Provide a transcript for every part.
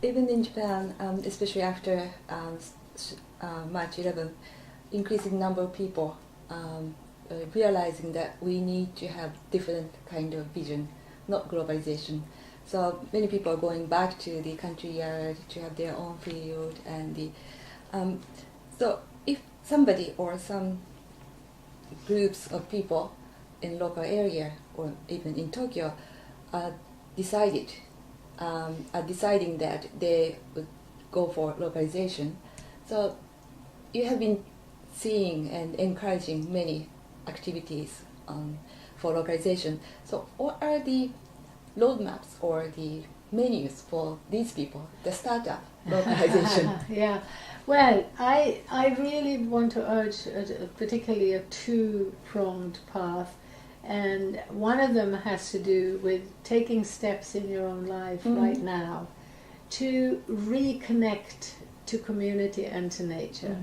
even in Japan, especially after March 11th, increasing number of people realizing that we need to have different kind of vision, not globalization. So many people are going back to the country yard to have their own field, and so if somebody or some groups of people in local area or even in Tokyo deciding that they would go for localization, so you have been seeing and encouraging many activities for localization. So what are the roadmaps or the menus for these people, the startup localization? Yeah, well, I really want to urge particularly a two-pronged path, and one of them has to do with taking steps in your own life right now to reconnect to community and to nature.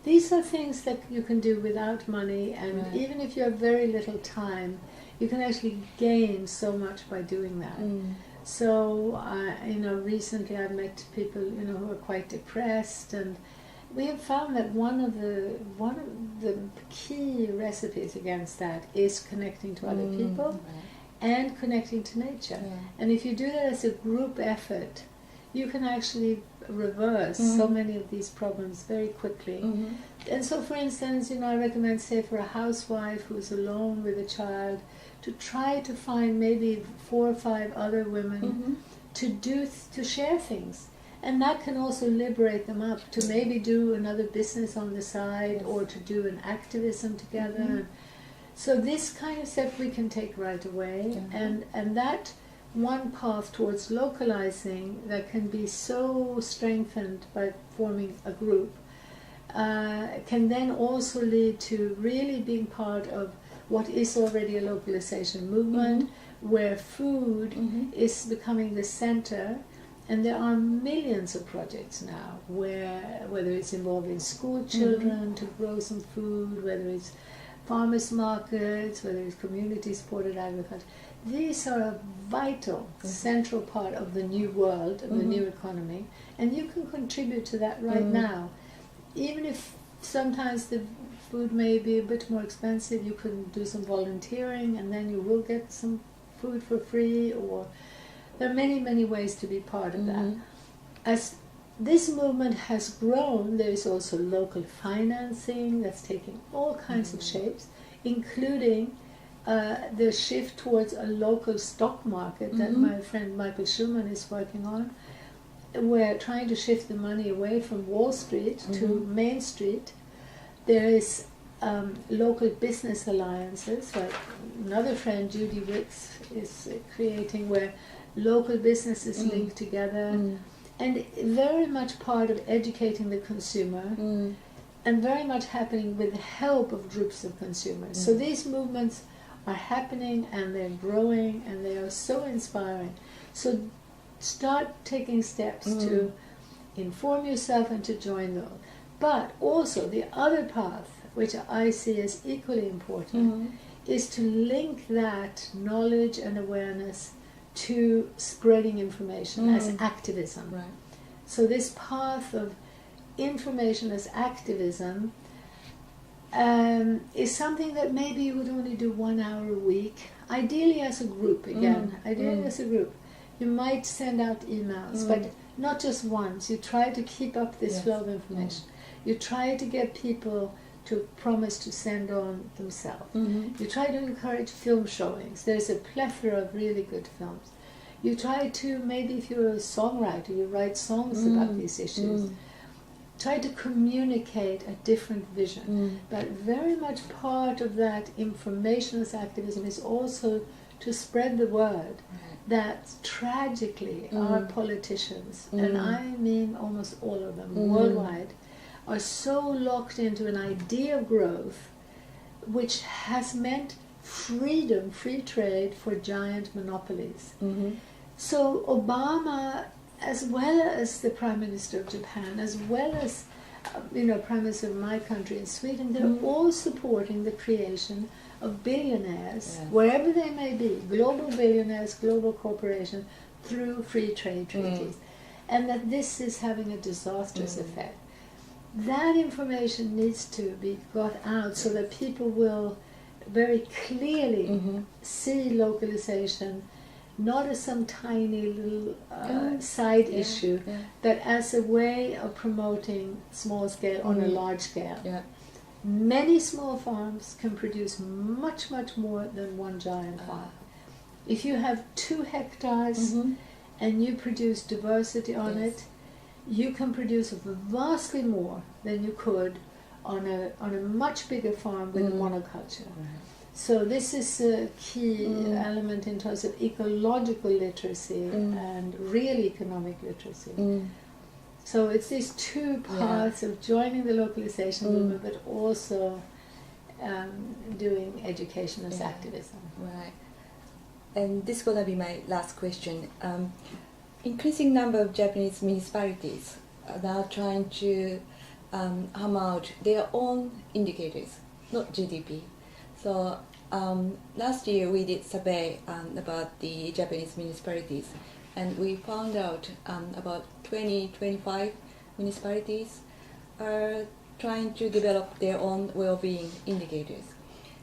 These are things that you can do without money, and even if you have very little time, you can actually gain so much by doing that. So, recently I've met people, who are quite depressed, and we have found that one of the key recipes against that is connecting to other people and connecting to nature. And if you do that as a group effort, you can actually reverse so many of these problems very quickly. And so, for instance, I recommend, say, for a housewife who's alone with a child, to try to find maybe 4 or 5 other women to share things. And that can also liberate them up to maybe do another business on the side or to do an activism together. So this kind of step we can take right away, and that one path towards localizing that can be so strengthened by forming a group can then also lead to really being part of what is already a localization movement, where food is becoming the center. And there are millions of projects now whether it's involving school children to grow some food, whether it's farmers markets, whether it's community supported agriculture. These are a vital, central part of the new world, of the new economy, and you can contribute to that right now. Even if sometimes the food may be a bit more expensive, you can do some volunteering and then you will get some food for free, or there are many, many ways to be part of that. As this movement has grown, there is also local financing that's taking all kinds of shapes, including the shift towards a local stock market that my friend Michael Schumann is working on. We're trying to shift the money away from Wall Street to Main Street. There is local business alliances, like another friend, Judy Wicks, is creating, where local businesses link together, and very much part of educating the consumer, and very much happening with the help of groups of consumers. So these movements are happening and they're growing and they are so inspiring. So start taking steps to inform yourself and to join them. But also the other path, which I see as equally important, is to link that knowledge and awareness to spreading information as activism. Right. So this path of information as activism is something that maybe you would only do 1 hour a week, ideally as a group again, as a group. You might send out emails, but not just once. You try to keep up this flow of information. You try to get people to promise to send on themselves. You try to encourage film showings. There's a plethora of really good films. You try to, maybe if you're a songwriter, you write songs about these issues. Try to communicate a different vision. But very much part of that informationless activism is also to spread the word that tragically our politicians, and I mean almost all of them worldwide, are so locked into an idea of growth which has meant freedom, free trade for giant monopolies. So Obama, as well as the Prime Minister of Japan, as well as Prime Minister of my country in Sweden, they're all supporting the creation of billionaires, wherever they may be, global billionaires, global corporations, through free trade treaties. and that this is having a disastrous effect. That information needs to be got out so that people will very clearly see localization not as some tiny little side issue, but as a way of promoting small scale on a large scale. Yeah. Many small farms can produce much, much more than one giant farm. If you have 2 hectares and you produce diversity on it, you can produce vastly more than you could on a much bigger farm with monoculture. So this is a key element in terms of ecological literacy and real economic literacy. So it's these 2 paths of joining the localization movement, but also doing education as activism. Right. And this is going to be my last question. Increasing number of Japanese municipalities are now trying to hammer out their own indicators, not GDP. So last year we did survey about the Japanese municipalities, and we found out about 20-25 municipalities are trying to develop their own well-being indicators.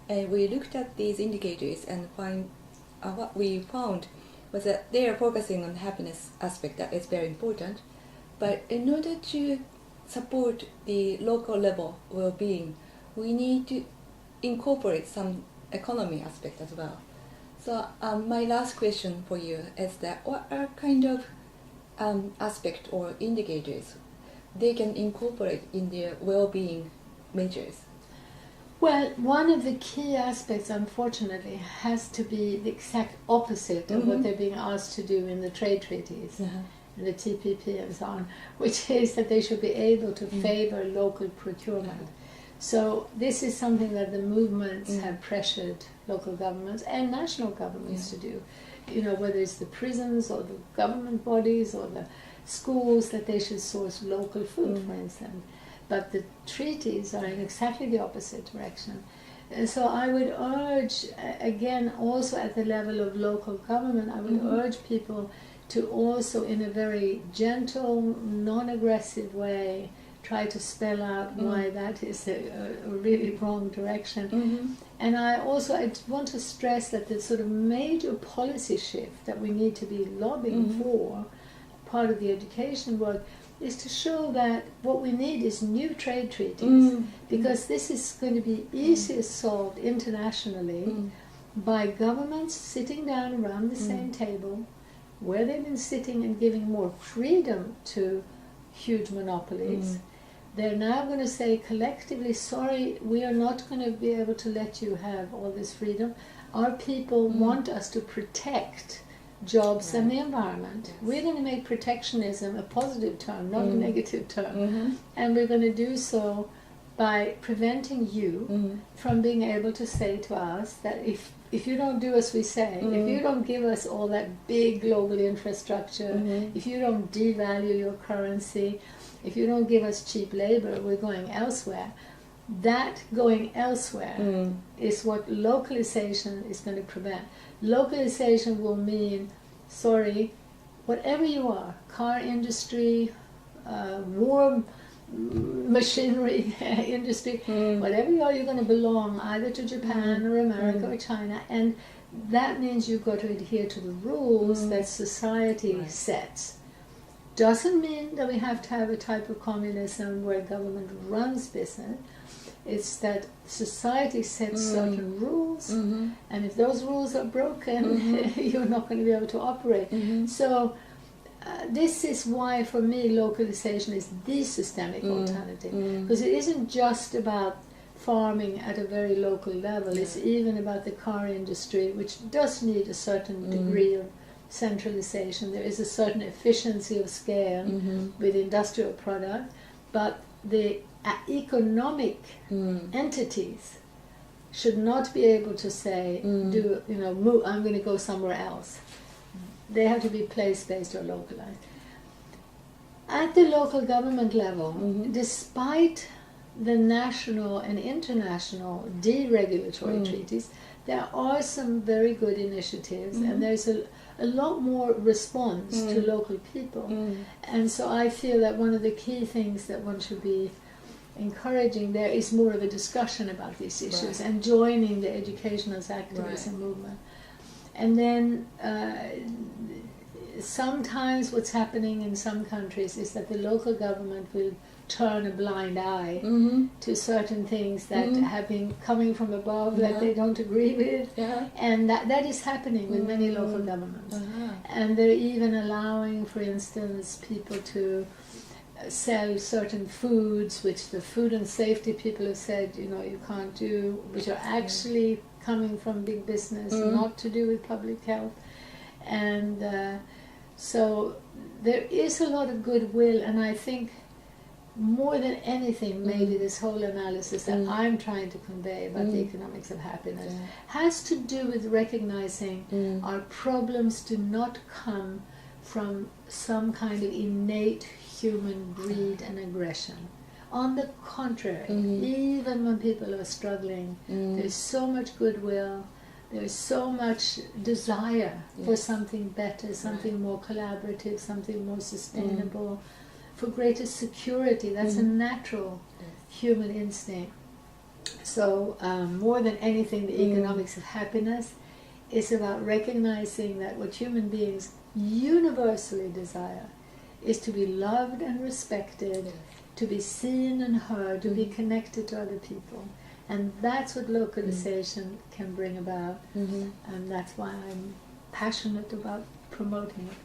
And we looked at these indicators and what we found was that they are focusing on happiness aspect that is very important, but in order to support the local level well-being, we need to incorporate some economy aspect as well. So my last question for you is that what are kind of aspect or indicators they can incorporate in their well-being measures? Well, one of the key aspects, unfortunately, has to be the exact opposite of what they're being asked to do in the trade treaties, in the TPP and so on, which is that they should be able to favor local procurement. So this is something that the movements have pressured local governments and national governments to do. You know, whether it's the prisons or the government bodies or the schools, that they should source local food, for instance. But the treaties are in exactly the opposite direction. And so I would urge, again, also at the level of local government, I would urge people to also, in a very gentle, non-aggressive way, try to spell out why that is a really wrong direction. And I want to stress that the sort of major policy shift that we need to be lobbying for, part of the education work, is to show that what we need is new trade treaties, because this is going to be easier solved internationally by governments sitting down around the same table, where they've been sitting and giving more freedom to huge monopolies. They're now going to say collectively, sorry, we are not going to be able to let you have all this freedom. Our people want us to protect jobs and the environment. We're going to make protectionism a positive term, not a negative term. And we're going to do so by preventing you from being able to say to us that if you don't do as we say, if you don't give us all that big global infrastructure, if you don't devalue your currency, if you don't give us cheap labor, we're going elsewhere. That going elsewhere is what localization is going to prevent. Localization will mean, sorry, whatever you are, car industry, war machinery industry, whatever you are, you're going to belong either to Japan or America or China, and that means you've got to adhere to the rules that society sets. Doesn't mean that we have to have a type of communism where government runs business. It's that society sets certain rules, and if those rules are broken, you're not going to be able to operate. So this is why, for me, localization is the systemic alternative, because it isn't just about farming at a very local level. It's even about the car industry, which does need a certain degree of centralization. There is a certain efficiency of scale with industrial product, but the economic entities should not be able to say, move, I'm going to go somewhere else. They have to be place-based or localized. At the local government level, despite the national and international deregulatory treaties, there are some very good initiatives, and there's a lot more response to local people. And so I feel that one of the key things that one should be encouraging there is more of a discussion about these issues and joining the educational activism movement. And then sometimes what's happening in some countries is that the local government will turn a blind eye to certain things that have been coming from above that they don't agree with. And that is happening with many local governments. And they're even allowing, for instance, people to sell certain foods which the food and safety people have said, you know, you can't do, which are actually coming from big business, not to do with public health. And so there is a lot of goodwill, and I think more than anything, maybe this whole analysis that I'm trying to convey about the economics of happiness has to do with recognizing our problems do not come from some kind of innate human greed and aggression. On the contrary, even when people are struggling, there's so much goodwill, there's so much desire for something better, something more collaborative, something more sustainable, for greater security. That's a natural human instinct. So more than anything, the economics of happiness is about recognizing that what human beings universally desire is to be loved and respected, to be seen and heard, to be connected to other people. And that's what localization can bring about. And that's why I'm passionate about promoting it.